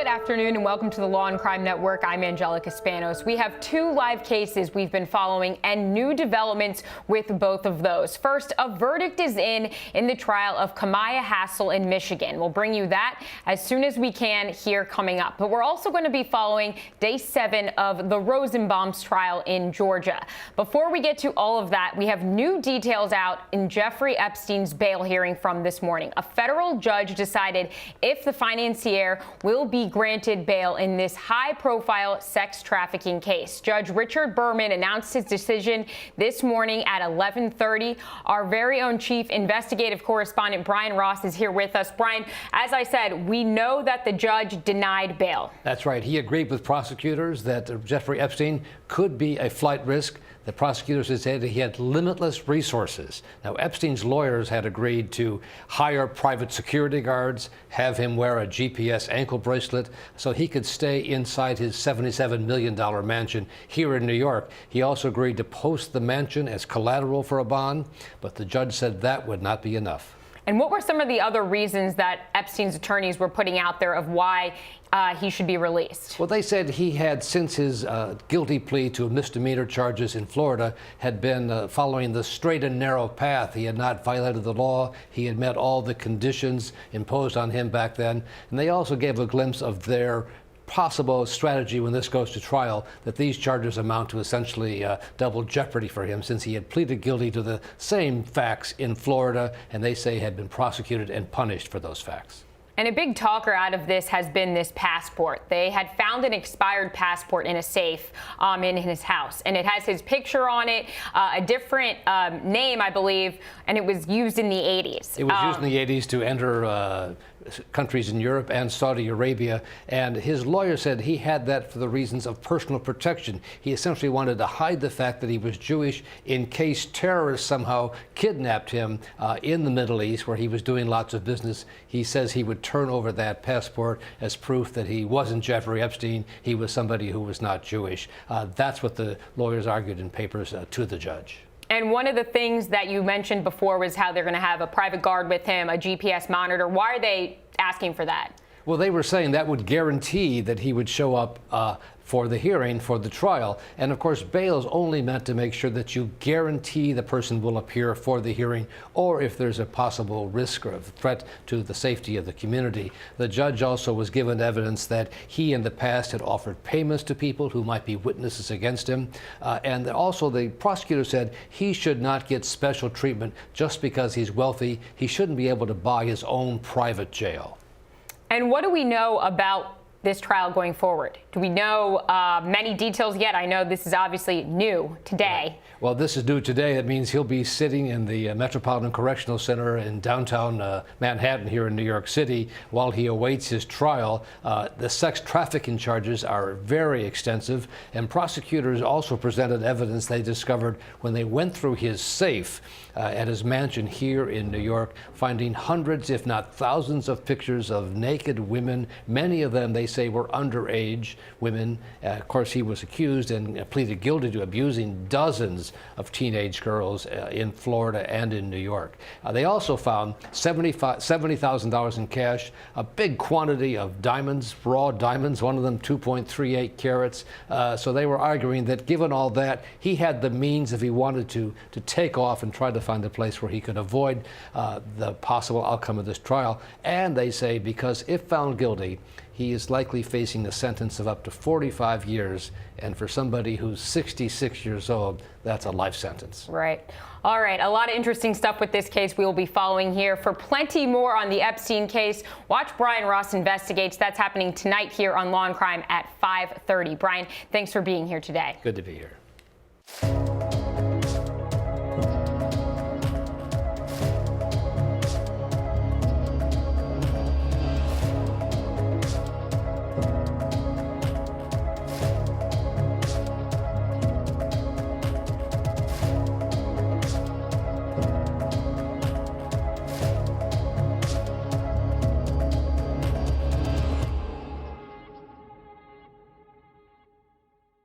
afternoon and welcome to the Law and Crime Network. I'm Angelica Spanos. We have two live cases we've been following and new developments with both of those. First, a verdict is in the trial of Kamaya Hassel in Michigan. We'll bring you that as soon as we can here coming up. But we're also going to be following day 7 of the Rosenbaum's trial in Georgia. Before we get to all of that, we have new details out in Jeffrey Epstein's bail hearing from this morning. A federal judge decided if the financier will be granted bail in this high-profile sex trafficking case. Judge Richard Berman announced his decision this morning at 11:30. Our very own chief investigative correspondent Brian Ross is here with us. Brian, as I said, we know that the judge denied bail. That's right. He agreed with prosecutors that Jeffrey Epstein could be a flight risk. The prosecutors had said he had limitless resources. Now, Epstein's lawyers had agreed to hire private security guards, have him wear a GPS ankle bracelet so he could stay inside his $77 million mansion here in New York. He also agreed to post the mansion as collateral for a bond, but the judge said that would not be enough. And what were some of the other reasons that Epstein's attorneys were putting out there of why he should be released? Well, they said he had, since his guilty plea to misdemeanor charges in Florida, had been following the straight and narrow path. He had not violated the law. He had met all the conditions imposed on him back then. And they also gave a glimpse of their possible strategy when this goes to trial, that these charges amount to essentially double jeopardy for him, since he had pleaded guilty to the same facts in Florida, and they say had been prosecuted and punished for those facts. And a big talker out of this has been this passport. They had found an expired passport in a safe in his house, and it has his picture on it, a different name, I believe, and it was used in the 80s. It was used in the 80s to enter countries in Europe and Saudi Arabia, and his lawyer said he had that for the reasons of personal protection. He essentially wanted to hide the fact that he was Jewish in case terrorists somehow kidnapped him in the Middle East, where he was doing lots of business. He says he would turn over that passport as proof that he wasn't Jeffrey Epstein, he was somebody who was not Jewish. That's what the lawyers argued in papers to the judge. And one of the things that you mentioned before was how they're going to have a private guard with him, a GPS monitor. Why are they asking for that? Well, they were saying that would guarantee that he would show up for the hearing, for the trial. And of course, bail is only meant to make sure that you guarantee the person will appear for the hearing, or if there's a possible risk or a threat to the safety of the community. The judge also was given evidence that he in the past had offered payments to people who might be witnesses against him. And also the prosecutor said he should not get special treatment just because he's wealthy. He shouldn't be able to buy his own private jail. And what do we know about this trial going forward? Do we know many details yet? I know this is obviously new today. Well, this is new today. That means he'll be sitting in the Metropolitan Correctional Center in downtown Manhattan here in New York City while he awaits his trial. The sex trafficking charges are very extensive, and prosecutors also presented evidence they discovered when they went through his safe at his mansion here in New York, finding hundreds, if not thousands, of pictures of naked women. Many of them, they say, were underage women. Of course, he was accused and pleaded guilty to abusing dozens of teenage girls in Florida and in New York. They also found $70,000 in cash, a big quantity of diamonds, raw diamonds, one of them 2.38 carats. So they were arguing that given all that, he had the means, if he wanted to take off and try to find a place where he could avoid the possible outcome of this trial. And they say because if found guilty, he is likely facing a sentence of up to 45 years. And for somebody who's 66 years old, that's a life sentence. Right. All right. A lot of interesting stuff with this case we will be following here. For plenty more on the Epstein case, watch Brian Ross Investigates. That's happening tonight here on Law and Crime at 5:30. Brian, thanks for being here today. Good to be here.